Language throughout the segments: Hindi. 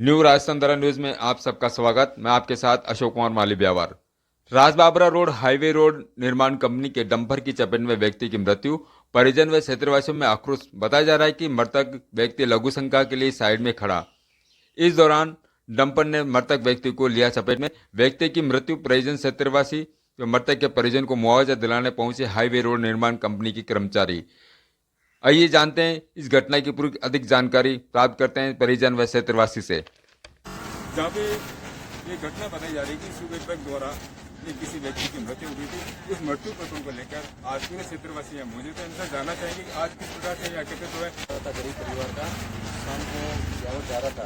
न्यू राजस्थान दरा न्यूज में आप सबका स्वागत। मैं आपके साथ अशोक कुमार माली ब्यावर। राजबाबरा रोड हाईवे रोड निर्माण कंपनी के डंपर की चपेट में व्यक्ति की मृत्यु। परिजन व क्षेत्रवासियों में आक्रोश। बताया जा रहा है कि मृतक व्यक्ति लघु शंका के लिए साइड में खड़ा। इस दौरान डंपर ने मृतक व्यक्ति को लिया चपेट में। व्यक्ति की मृत्यु। परिजन क्षेत्रवासी व मृतक के परिजन को मुआवजा दिलाने पहुंचे हाईवे रोड निर्माण कंपनी के कर्मचारी। आइए जानते हैं इस घटना की पूरी अधिक जानकारी प्राप्त करते हैं परिजन व क्षेत्रवासी से। जहाँ पे ये घटना बताई जा रही है कि सुबह ट्रक द्वारा ये किसी व्यक्ति की मृत्यु हुई थी। उस मृत्यु प्रकरण को लेकर आज पूरे क्षेत्रवासी यहाँ मौजूद है। इनसे जानना चाहेंगे कि आज किस प्रकार से यहाँ एकत्रित हुआ है। गरीब परिवार का शाम को ब्यावर जा रहा था,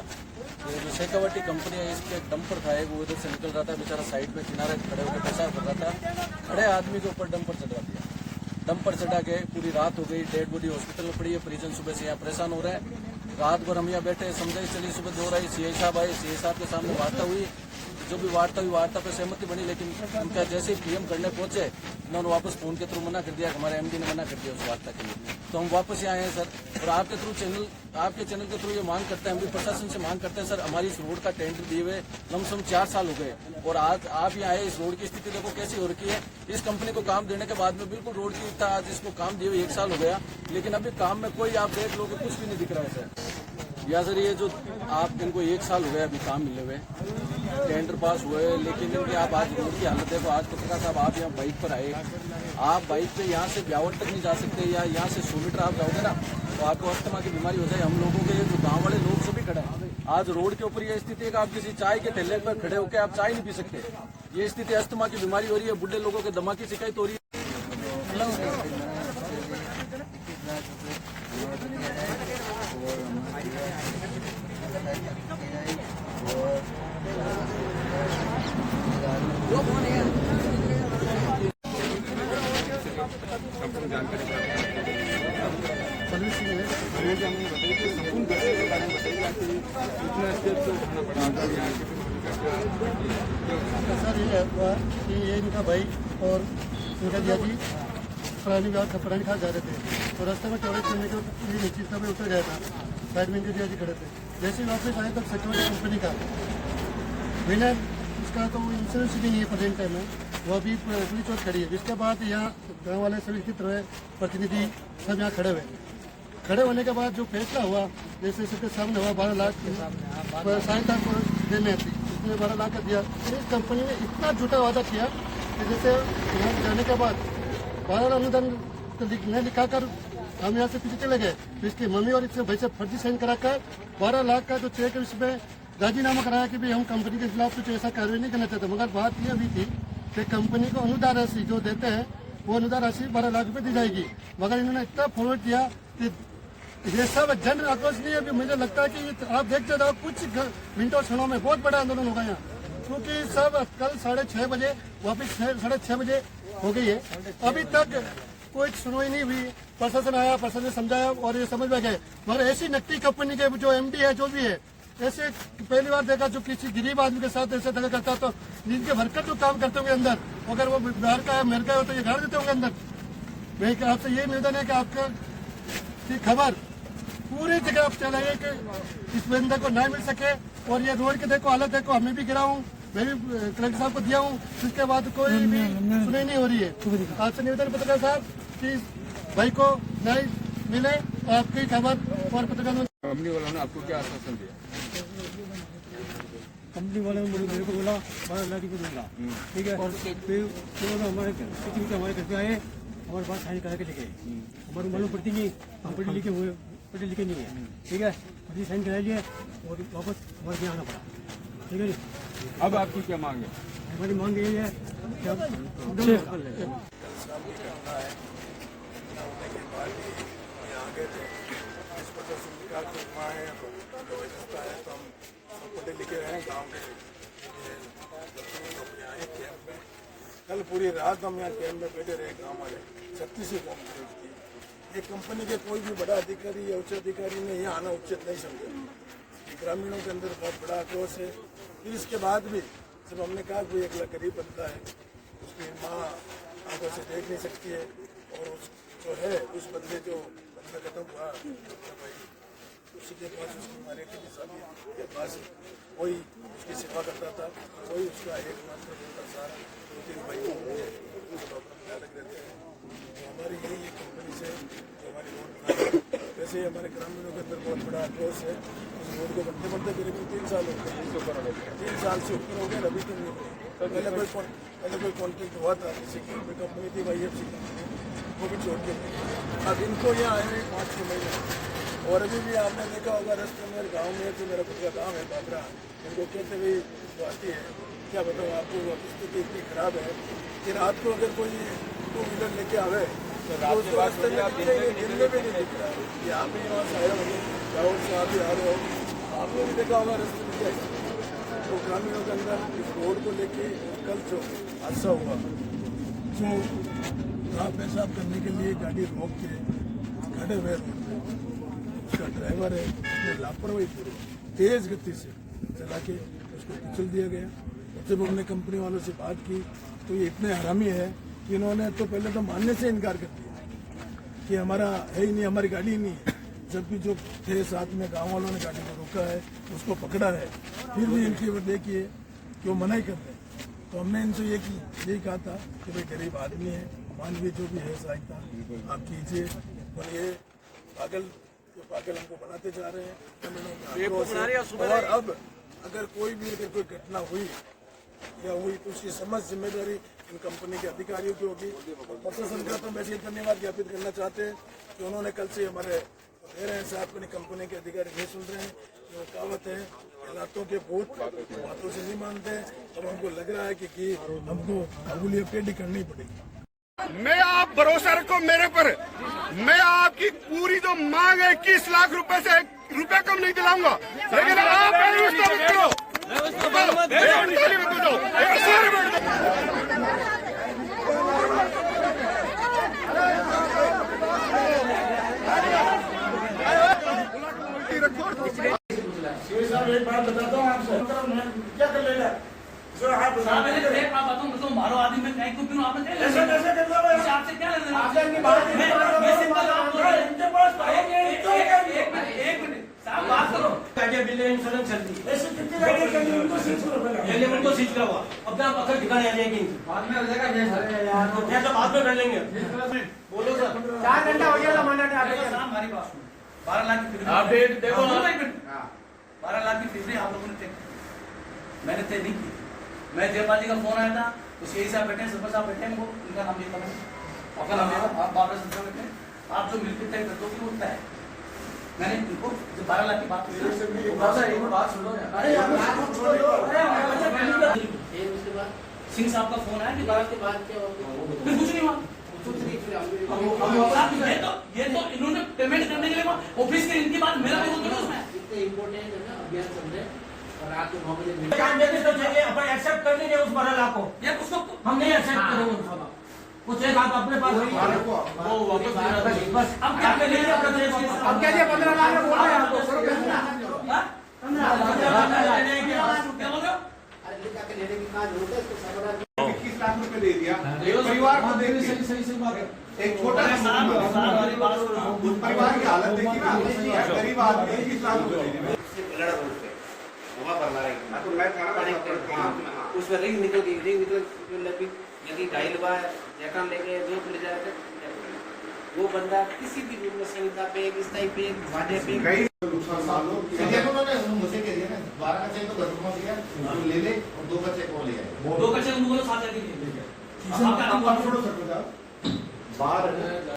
तो जो शेखावटी कंपनी है इसके डंपर था, वो उधर से निकल रहा था। बेचारा साइड में किनारे खड़े होकर पेशाब कर रहा था। खड़े आदमी के ऊपर डंपर चढ़ा दिया। डंपर चढ़ा के पूरी रात हो गई। डेड बॉडी हॉस्पिटल में पड़ी है। परिजन सुबह से यहाँ परेशान हो रहे हैं। रात भर हम यहाँ बैठे समझाई चली। सुबह 2 रही सीआई साहब आए। सीआई साहब के सामने वार्ता हुई। जो भी वार्ता हुई, वार्ता पे सहमति बनी, लेकिन उनका जैसे ही पीएम करने पहुंचे उन्होंने वापस फोन के थ्रू मना कर दिया। हमारे एमडी ने मना कर दिया उस वार्ता के लिए। तो हम वापस यहाँ आए हैं सर, और आपके चैनल के थ्रू ये मांग करते हैं, हम भी प्रशासन से मांग करते हैं सर, हमारी इस रोड का टेंडर दिए हुए लमसम 4 साल हो गए, और आज आप यहाँ आए। इस रोड की स्थिति देखो कैसी हो रखी है। इस कंपनी को काम देने के बाद में बिल्कुल रोड की था, आज इसको काम दिए हुए 1 साल हो गया, लेकिन अभी काम में कोई आप देख लो कि कुछ भी नहीं दिख रहा है सर। या सर ये जो आप इनको 1 साल हो गया अभी काम मिले हुए, टेंडर पास हुए, लेकिन इनकी आप आज रोड की हालत देखो। आज पत्रकार साहब आप यहाँ बाइक पर आए, आप बाइक पे यहाँ से ब्यावर तक नहीं जा सकते, या यहाँ से 100 मीटर आप जाओगे ना तो आपको अस्थमा की बीमारी हो जाए। हम लोगों के जो गांव वाले लोग सभी खड़े हैं। आज रोड के ऊपर ये स्थिति है कि आप किसी चाय के ठेले पर खड़े होकर आप चाय नहीं पी सकते। ये स्थिति, अस्थमा की बीमारी हो रही है, बुढ़े लोगों के दमा की शिकायत हो रही है। संपूर्ण जानकारी सर्विस में बताइए कि संपूर्ण घटना के बारे में बताइए कि कितना स्टेप से उठाना पड़ा यहाँ सर। ये हुआ कि ये इनका भाई और इनका जिया जी पुरानी खा जा रहे थे, तो रास्ते में टॉयलेट करने के लिए नीचे में उतर गया था। साइड में इनके जिया जी खड़े थे। जैसे ही वापस आए तब सिक्योरिटी कंपनी का बिना इसका तो इंश्योरेंस भी नहीं है प्रेजेंट टाइम में, वो अभी पुलिस चौक खड़ी है। जिसके बाद यहाँ गाँव वाले सभी की तरह प्रतिनिधि सब यहाँ खड़े हुए। खड़े होने के बाद जो फैसला हुआ, जैसे सबके सामने हुआ 12 लाख सहायता को देने थी, उसने 12 लाख का दिया। इस कंपनी ने इतना झूठा वादा किया कि जैसे यहाँ जाने के बाद 12 लाख अनुदान नहीं लिखा कर हम यहाँ से पीछे चले गए, तो इसकी मम्मी और इसके भाई से फर्जी साइन कराकर 12 लाख का जो चेक है उसमें राजीनामा कराया कि भाई हम कंपनी के खिलाफ कुछ ऐसा कार्रवाई नहीं करना चाहते। मगर बात यह भी थी कि कंपनी को अनुदान राशि जो देते हैं वो अनुदान राशि 12 लाख रुपए दी जाएगी, मगर इन्होंने इतना फॉरवर्ड किया कि ये सब जन आक्रोश नहीं है। अभी मुझे लगता है कि आप देखते रहो कुछ मिनटों क्षणों में बहुत बड़ा आंदोलन होगा यहाँ, क्योंकि सब कल 6:30 बजे वापिस 6:30 बजे हो गई है, अभी तक कोई सुनवाई नहीं हुई। प्रशासन आया, प्रशासन समझाया और ये समझ में गए, मगर ऐसी नकली कंपनी के जो एमडी है जो भी है, ऐसे पहली बार देखा जो किसी गरीब आदमी के साथ ऐसे दगा करता, तो जिनके वर्कर जो काम करते होंगे अंदर, अगर वो बिहार का है अमेरिका हो तो ये गाड़ देते होंगे अंदर। मैं आपसे ये निवेदन है कि आपका की खबर पूरी जगह आप चलाइए कि इस बंदे को ना मिल सके। और ये रोड के देखो हालत देखो, हमें भी गिरा हूँ, मैं भी कलेक्टर साहब को दिया हूँ, इसके बाद कोई भी सुनाई नहीं हो रही है। आपसे निवेदन पत्रकार साहब कि भाई को न्याय मिले, आपकी खबर और पत्रकार कंपनी वालों ने आपको क्या आश्वासन दिया? कंपनी वाले ने मेरे को बोला 12 लाख को दूंगा, ठीक है। और फिर हमारे घर पे आए, हमारे पास साइन करा के लिखे, हमारे मालूम पड़ती नहीं, हम पढ़े लिखे नहीं है, ठीक है। अभी साइन करा लिए और वापस हमारे यहाँ आना पड़ा, ठीक है जी। अब आपकी क्या मांग है? हमारी मांग यही है कि अब पढ़े लिखे हैं गाँव के। कल पूरी रात हम यहाँ कैंप में बैठे रहे, गाँव वाले 36 कौम की। ये कंपनी के कोई भी बड़ा अधिकारी या उच्च अधिकारी ने यहाँ आना उचित नहीं समझा। ग्रामीणों के अंदर बहुत बड़ा आक्रोश है। फिर इसके बाद भी जब हमने कहा कोई अगला गरीब बनता है, उसकी माँ आंखों से देख नहीं सकती है, और जो है उस बंदे जो बंदा खत्म हुआ भाई उसी के पास उसकी मारेटी की शादी के पास वही उसकी सेवा करता था, वही उसका एकमात्र बेटा सारा 2-3 भाई अलग रहते हैं। तो हमारी यही एक कंपनी से जो हमारी रोड बनाई, वैसे ही हमारे ग्रामीणों के अंदर बहुत बड़ा आक्रोश है। उस रोड को बनते बनते करीब 3 साल हो गए, 3 साल से ऊपर हो गए, अभी तक नहीं हुए। पहले कोई कॉन्ट्रैक्ट हुआ था, किसी की कंपनी थी YFC कंपनी, वो भी छोड़ के गई। अब इनको यहाँ आए हुए 5-6 महीने, और अभी भी आपने देखा होगा रास्ते में गांव में जो मेरा खुद का गाँव है बाबरा, इनको कहते हुए जो आती है, क्या बताऊँ आपको, स्थिति इतनी खराब है कि रात को अगर कोई 2 व्हीलर लेके आवे तो उसको रास्ते में दिन में भी नहीं दिख रहा है। ये आप भी वहाँ से आए होंगे, गाँव से आप भी आ रहे हो, आपने भी देखा होगा रास्ते में क्या स्थिति। तो ग्रामीणों के अंदर इस रोड को लेके कल जो हादसा हुआ, जो कहाँ पेशाब करने के लिए गाड़ी रोक के खड़े हुए रोड पे, उसका ड्राइवर है, उसने लापरवाही पूर्वक तेज गति से चला के उसको कुचल दिया गया। और जब हमने कंपनी वालों से बात की तो ये इतने हरामी है कि इन्होंने तो पहले तो मानने से इनकार कर दिया कि हमारा है ही नहीं, हमारी गाड़ी ही नहीं है। जबकि जो थे साथ में गाँव वालों ने गाड़ी को रोका है, उसको पकड़ा है, फिर भी इनकी वो देखिए कि वो मना ही कर रहे हैं। तो हमने इनसे यही कहा था कि भाई गरीब आदमी है, मानवीय जो भी है सहायता आप कीजिए, और ये पागल हमको बनाते जा रहे हैं। और अब अगर कोई घटना हुई तो उसकी समझ जिम्मेदारी इन कंपनी के अधिकारियों की होगी। और प्रशासन का तो मैं ये धन्यवाद ज्ञापित करना चाहते हैं कि उन्होंने कल से हमारे दे रहे हैं साथ, अपनी कंपनी के अधिकारी नहीं सुन रहे हैं। जो कहावत है हालातों के भूत बातों से नहीं मानते। अब हमको लग रहा है कि हमको काबूलियत पेटी करनी पड़ेगी। मैं आप भरोसा रखो मेरे पर, मैं आपकी पूरी जो मांग है 21 लाख रुपए से रुपया कम नहीं दिलाऊंगा, लेकिन आप मेरी उसको मत करो। एक बात बताता हूँ आपसे, क्या कर लेगा जो आप बताऊँ मारो आदमी में कहीं को क्यों आपने ऐसे कैसे कर लो भाई? आपसे क्या लेना आपसे इनकी बात नहीं कर रहा हूं। सिंपल काम बोल रहे हैं। इनके पास एक मिनट साहब बात करो। गाड़ियां बिल इंश्योरेंस चलती है, ऐसे कितनी गाड़ियां चल रही हैं, उनको सीज करो पहले। पहले उनको सीज करवा, अब आप अगर ठिकाने आ जाएगी बाद में हो जाएगा। ये तो बाद में कर लेंगे। बोलो सर 4 घंटा हो गया माना ने देखो साहब हमारी बात सुनो, 12 लाख की आप डेट देखो ना। 12 लाख की फीस आप लोगों ने तय की, मैंने तय नहीं की। मैं जयपाल जी का फोन आया था, तो यही साहब बैठे, सरपंच साहब बैठे, वो इनका नाम लिखा मैंने, आपका नाम लिखा, आप बाबरा संस्था बैठे, आप जो मिलकर तय कर दो कि वो तय है। मैंने इनको जो 12 लाख की बात की, बात सुनो। अरे सिंह साहब का फोन आया कि 12 के बाद क्या होगा, फिर कुछ नहीं हुआ। ये तो इन्होंने पेमेंट करने के लिए ऑफिस के इनकी बात मेरा कोई दोष नहीं है। इतने इम्पोर्टेंट है ना अभियान चल रहे हैं और रात को 9 बजे काम देने तो चाहिए, अपन एक्सेप्ट कर लीजिए उस 12 लाख को। यार उसको हम नहीं एक्सेप्ट करेंगे उस सब कुछ एक आप अपने पास वो वापस बस अब क्या कर लीजिए अब क्या 15 लाख में बोल रहे हैं आपको क्या बोल रहे हो? अरे लिखा के लेने की कहा जरूरत है इसको सरकार 21 लाख रुपए दे दिया परिवार को दे दिया। सही बात है। एक छोटा उस परिवार की हालत देखी ना, गरीब आदमी 21 लाख रुपए दे दिए। तो मैं खाना उसमें रिंग निकल लगी यदि ढाई बार जैकाम लेके जो ले जा रहे थे वो बंदा किसी भी रूप में संहिता पे एक स्थायी पे एक वादे पे कई नुकसान मालूम उन्होंने मुझे कह दिया ना 12 का चेक तो घर पहुंच गया, ले ले और 2 का चेक और ले आए। 2 का चेक उनको साथ लेके आप छोड़ो सर, बाहर